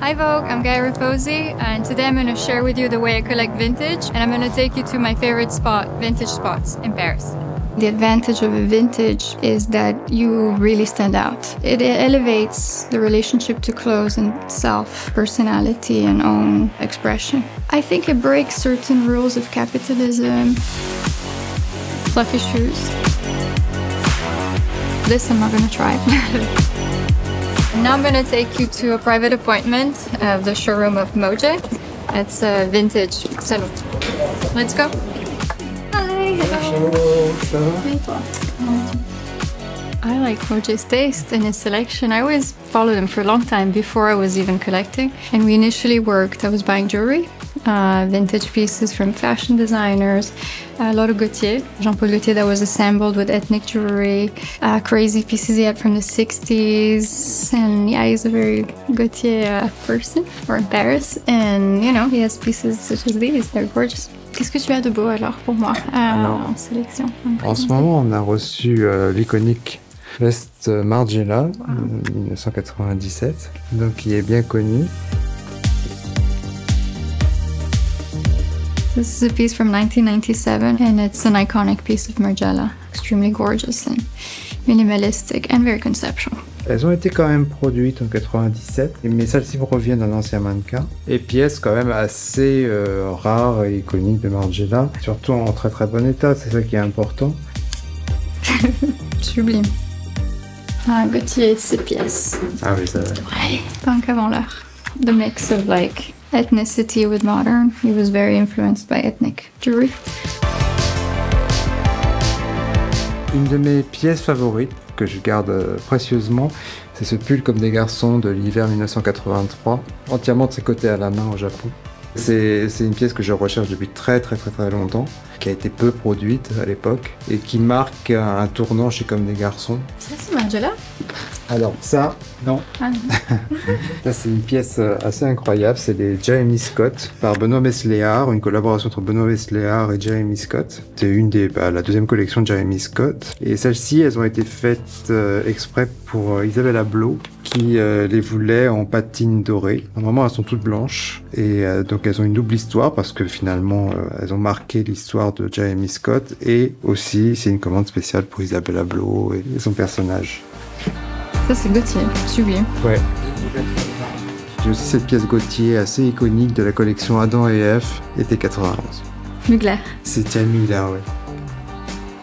Hi Vogue, I'm Gaia Raposi, and today I'm going to share with you the way I collect vintage, and I'm going to take you to my favorite spot, vintage spots in Paris. The advantage of a vintage is that you really stand out. It elevates the relationship to clothes and self, personality, and own expression. I think it breaks certain rules of capitalism. Fluffy shoes. This I'm not going to try. Now I'm going to take you to a private appointment of the showroom of Moje. It's a vintage salon. Let's go. Hi, hello. I like Moje's taste and his selection. I always followed him for a long time before I was even collecting. And we initially worked, I was buying jewelry, vintage pieces from fashion designers, a lot of Gaultier, Jean-Paul Gaultier that was assembled with ethnic jewelry, crazy pieces he had from the 60s. And yeah, he's a very Gaultier person, or in Paris. And you know, he has pieces such as these, they're gorgeous. Qu'est-ce que tu as de beau alors pour moi en sélection? En ce moment, on a reçu l'iconique veste Margiela, 1997, donc qui est bien connue. This is a piece from 1997 and it's an iconic piece of Margiela. Extremely gorgeous and minimalistic and very conceptual. Elles ont été quand même produites en 97, mais celles-ci reviennent d'un ancien mannequin. Et pièces quand même assez rares et iconiques de Margiela, surtout en très très bon état, c'est ça qui est important. Sublime. Ah, Gaultier, ces pièces. Ah oui, ça va. Ouais, punk avant l'heure. The mix of like ethnicity with modern. He was very influenced by ethnic jewelry. Une de mes pièces favorites que je garde précieusement, c'est ce pull comme des garçons de l'hiver 1983, entièrement tricoté à la main au Japon. C'est une pièce que je recherche depuis très longtemps, qui a été peu produite à l'époque et qui marque un tournant chez Comme des Garçons. Ça c'est Margiela? Alors ça, non. Ah non. Ça c'est une pièce assez incroyable, c'est les Jeremy Scott par Benoît Mesléard, une collaboration entre Benoît Mesléard et Jeremy Scott. C'est la deuxième collection de Jeremy Scott. Et celles-ci, elles ont été faites exprès pour Isabelle Ablot, qui les voulait en patine dorée. Normalement, elles sont toutes blanches et donc elles ont une double histoire parce que finalement, elles ont marqué l'histoire de Jeremy Scott et aussi c'est une commande spéciale pour Isabelle Ablot et son personnage. Ça c'est Gaultier, sublime. Ouais. J'ai aussi cette pièce Gaultier assez iconique de la collection Adam et Ève, été 91. Mugler. C'est Tian Mugler, ouais.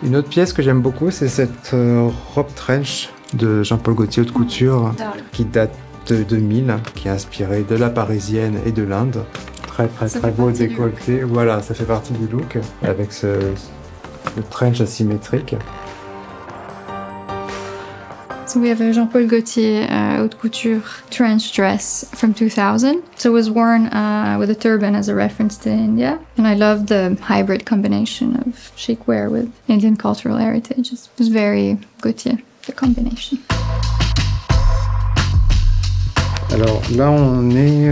Une autre pièce que j'aime beaucoup, c'est cette robe trench de Jean-Paul Gaultier haute couture qui date de 2000, qui est inspirée de la parisienne et de l'Inde. Très beau décolleté. Voilà, ça fait partie du look avec le trench asymétrique. So we have a Jean-Paul Gaultier haute couture trench dress from 2000. So it was worn with a turban as a reference to India. And I love the hybrid combination of chic wear with Indian cultural heritage. It was very Gaultier, the combination. Alors là, on est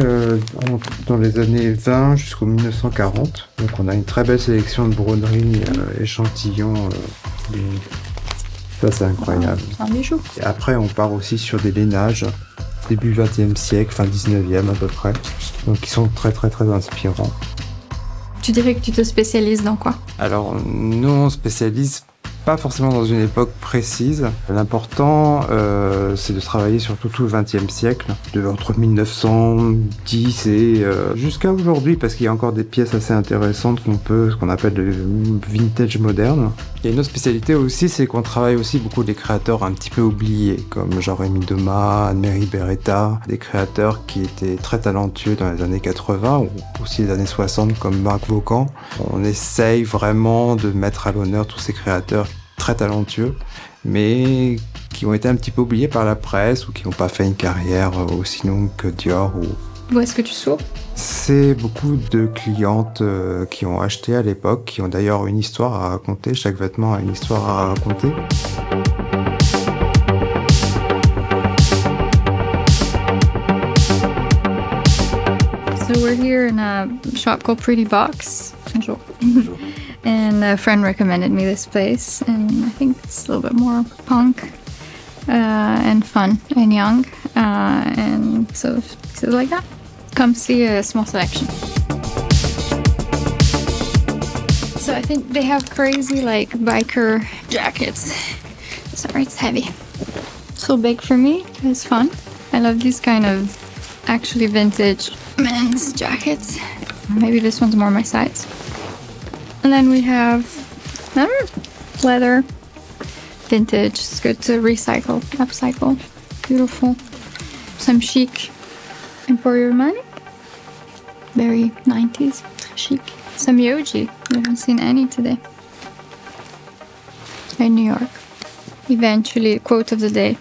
dans les années 20 jusqu'au 1940. Donc on a une très belle sélection de broderies échantillons. Ça, c'est incroyable. C'est un bijou. Et après, on part aussi sur des lainages, début 20e siècle, fin 19e à peu près. Donc qui sont très inspirants. Tu dirais que tu te spécialises dans quoi? Alors, nous, on spécialise pas forcément dans une époque précise. L'important, c'est de travailler sur tout le XXe siècle, entre 1910 et jusqu'à aujourd'hui, parce qu'il y a encore des pièces assez intéressantes ce qu'on appelle le vintage moderne. Il y a une autre spécialité aussi, c'est qu'on travaille aussi beaucoup des créateurs un petit peu oubliés, comme Jean-Rémy Demas, Anne-Marie Beretta, des créateurs qui étaient très talentueux dans les années 80 ou aussi les années 60, comme Marc Vaucan. On essaye vraiment de mettre à l'honneur tous ces créateurs très talentueux, mais qui ont été un petit peu oubliés par la presse ou qui n'ont pas fait une carrière aussi longue que Dior. Où est-ce que tu sources? C'est beaucoup de clientes qui ont acheté à l'époque, qui ont d'ailleurs une histoire à raconter. Chaque vêtement a une histoire à raconter. So we're here in a shop called Pretty Box. Bonjour. And a friend recommended me this place, and I think it's a little bit more punk and fun and young, and so like that. come see a small selection. So I think they have crazy like biker jackets. Sorry, it's heavy. So big for me. It's fun. I love these kind of actually vintage men's jackets. Maybe this one's more my size. And then we have leather, vintage. It's good to recycle, upcycle. Beautiful. Some chic Emporio Armani. Very 90s, chic. Some Yohji. I haven't seen any today. In New York. Eventually, quote of the day.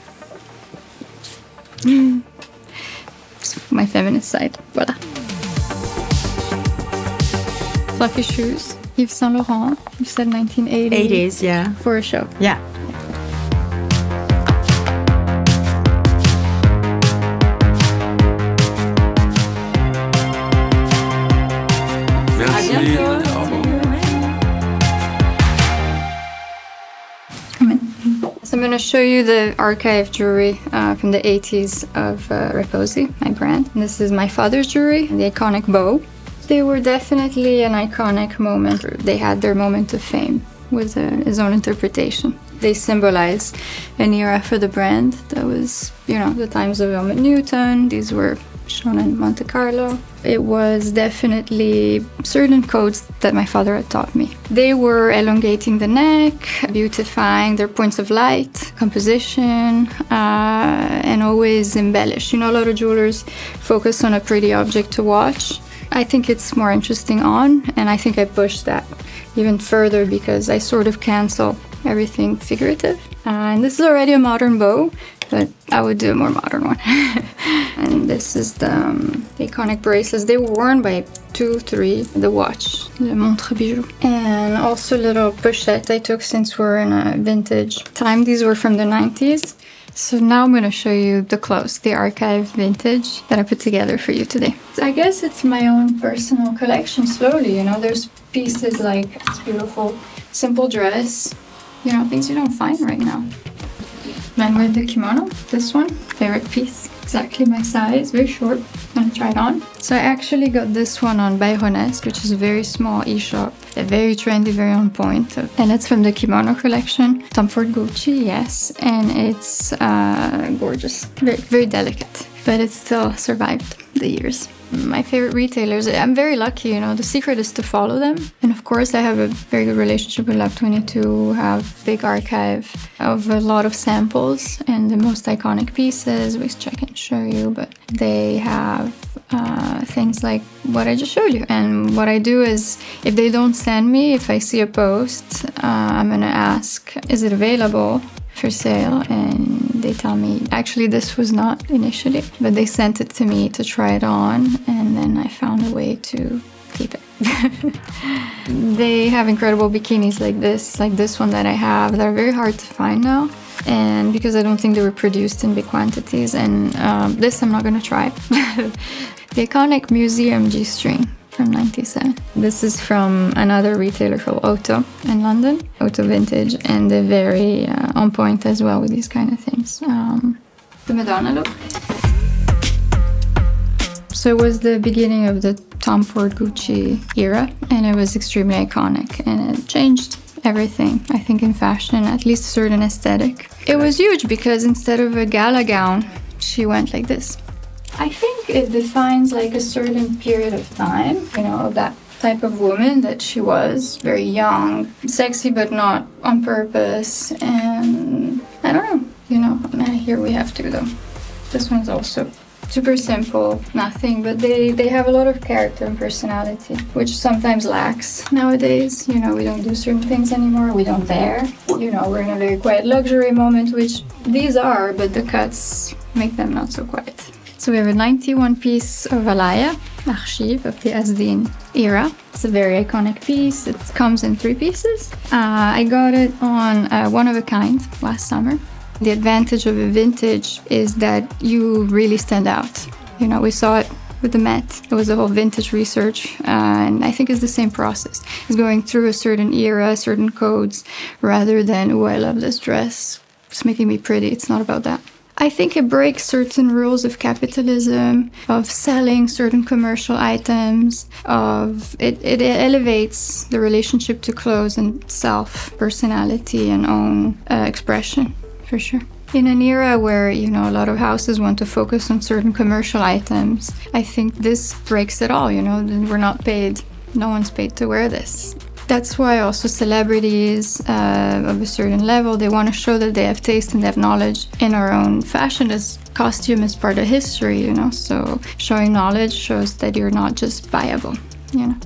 My feminist side. Voila. Fluffy shoes. Yves Saint Laurent. You said 1980. 80s, yeah. For a show. Yeah. Merci. Come in. So I'm going to show you the archive jewelry from the 80s of Repossi, my brand. And this is my father's jewelry, the iconic bow. They were definitely an iconic moment. They had their moment of fame with his own interpretation. They symbolize an era for the brand. That was, you know, the times of Helmut Newton. These were shown in Monte Carlo. It was definitely certain codes that my father had taught me. They were elongating the neck, beautifying their points of light, composition, and always embellish. You know, a lot of jewelers focus on a pretty object to watch. I think it's more interesting on, and I think I pushed that even further because I sort of cancel everything figurative. And this is already a modern bow, but I would do a more modern one. And this is the iconic bracelets. They were worn by 2, 3, the watch, the montre bijou. And also little pochettes I took since we're in a vintage time. These were from the 90s. So now I'm going to show you the clothes, the archive vintage that I put together for you today. I guess it's my own personal collection slowly, you know. There's pieces like this beautiful simple dress, you know, things you don't find right now. Then with the kimono, this one, favorite piece, exactly my size, very short. I'm gonna try it on. So I actually got this one on Bayronest, which is a very small e-shop. They're very trendy, very on point. And it's from the kimono collection. Tom Ford Gucci, yes. And it's gorgeous, very, very delicate. But it still survived the years. My favorite retailers, I'm very lucky, you know, the secret is to follow them. And of course I have a very good relationship with Lab 22, have big archive of a lot of samples and the most iconic pieces, which I can show you, but they have things like what I just showed you. And what I do is, if they don't send me, if I see a post, I'm gonna ask, is it available for sale? And they tell me, actually this was not initially, but they sent it to me to try it on, and then I found a way to keep it. They have incredible bikinis like this one that I have, that are very hard to find now, and because I don't think they were produced in big quantities. And this I'm not gonna try. The iconic Museum G-string from 97. This is from another retailer called Otto in London, Otto Vintage, and they're very on point as well with these kind of things. The Madonna look. So it was the beginning of the Tom Ford Gucci era, and it was extremely iconic, and it changed everything, I think, in fashion, at least a certain aesthetic. It was huge because instead of a gala gown, she went like this. I think it defines like a certain period of time, you know, that type of woman that she was, very young, sexy but not on purpose, and I don't know, you know, here we have two though. This one's also super simple, nothing, but they have a lot of character and personality, which sometimes lacks nowadays. You know, we don't do certain things anymore, we don't dare. You know, we're in a very quiet luxury moment, which these are, but the cuts make them not so quiet. So we have a 91 piece of Alaya, Archive of the Asdin era. It's a very iconic piece. It comes in 3 pieces. I got it on one of a kind last summer. The advantage of a vintage is that you really stand out. You know, we saw it with the Met. It was a whole vintage research, and I think it's the same process. It's going through a certain era, certain codes, rather than, oh, I love this dress, it's making me pretty. It's not about that. I think it breaks certain rules of capitalism, of selling certain commercial items, it elevates the relationship to clothes and self, personality and own expression, for sure. In an era where, a lot of houses want to focus on certain commercial items, I think this breaks it all, we're not paid, no one's paid to wear this. That's why also celebrities of a certain level, they want to show that they have taste and they have knowledge in our own fashion. As costume is part of history, so showing knowledge shows that you're not just buyable.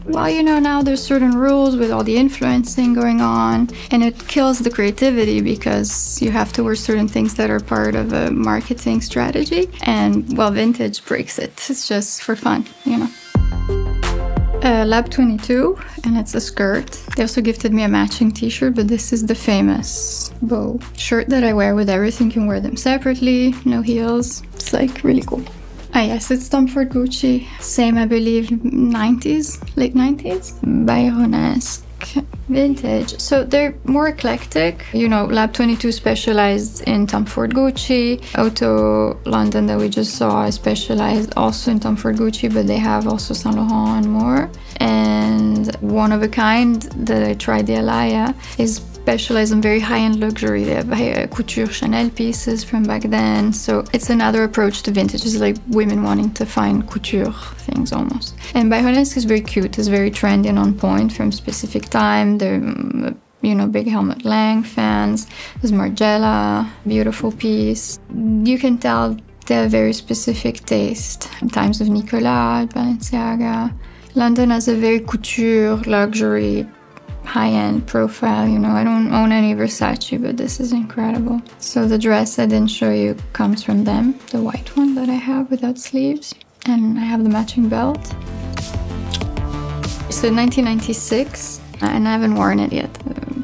Well, now there's certain rules with all the influencing going on, and it kills the creativity because you have to wear certain things that are part of a marketing strategy. And, well, vintage breaks it. It's just for fun, Lab 22, and it's a skirt. They also gifted me a matching t-shirt, but this is the famous bow shirt that I wear with everything. You can wear them separately, no heels. It's like really cool. Ah yes, it's Tom Ford Gucci. Same, I believe, 90s, late 90s. Byronesque. Vintage. So they're more eclectic. Lab 22 specialized in Tom Ford Gucci. Auto London that we just saw is specialized also in Tom Ford Gucci, but they have also Saint Laurent and more. And One of a Kind that I tried, the Alaya, is specialized in very high-end luxury. They have couture Chanel pieces from back then. So it's another approach to vintage. It's like women wanting to find couture things almost. And Byronesque is very cute. It's very trendy and on point from specific time. They're, big Helmut Lang fans. There's Margiela, beautiful piece. You can tell they have very specific taste. Times of Nicolas, Balenciaga. London has a very couture, luxury, high-end profile, I don't own any Versace, but this is incredible. So the dress I didn't show you comes from them, the white one that I have without sleeves, and I have the matching belt. So 1996, and I haven't worn it yet.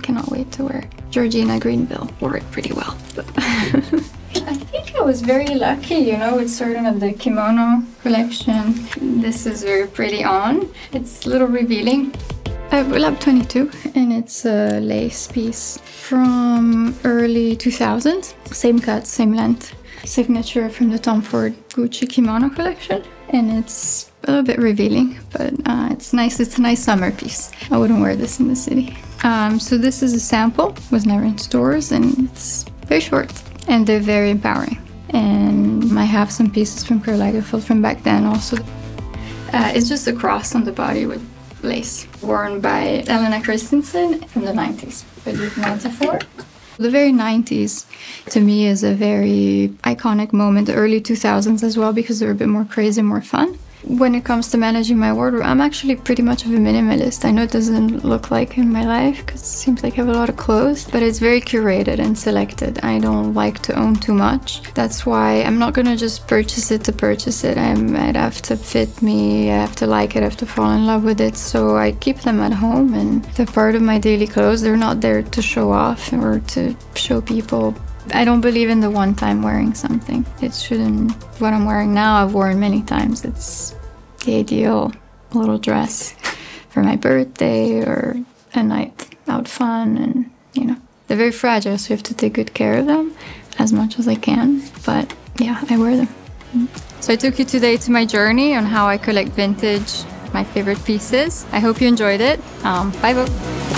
Cannot wait to wear it. Georgina Greenville wore it pretty well. I think I was very lucky, with certain of the kimono collection. This is very pretty on. It's a little revealing. Lab 22, and it's a lace piece from early 2000s. Same cut, same length. Signature from the Tom Ford Gucci kimono collection. And it's a little bit revealing, but it's nice. It's a nice summer piece. I wouldn't wear this in the city. So this is a sample. Was never in stores, and it's very short. And they're very empowering. And I have some pieces from Karl Lagerfeld from back then also. It's just a cross on the body with lace, worn by Elena Christensen from the 90s, but with 94. The very 90s, to me, is a very iconic moment. The early 2000s as well, because they're a bit more crazy, more fun. When it comes to managing my wardrobe, I'm actually pretty much of a minimalist. I know it doesn't look like in my life, because it seems like I have a lot of clothes, but it's very curated and selected. I don't like to own too much. That's why I'm not gonna just purchase it to purchase it. I'd have to fit me, I have to like it, I have to fall in love with it. So I keep them at home, and they're part of my daily clothes. They're not there to show off or to show people. I don't believe in the one time wearing something. It shouldn't. What I'm wearing now, I've worn many times. It's the ideal little dress for my birthday or a night out fun, and they're very fragile, so you have to take good care of them as much as I can. But yeah, I wear them. So I took you today to my journey on how I collect vintage, my favorite pieces. I hope you enjoyed it. Bye, Vogue.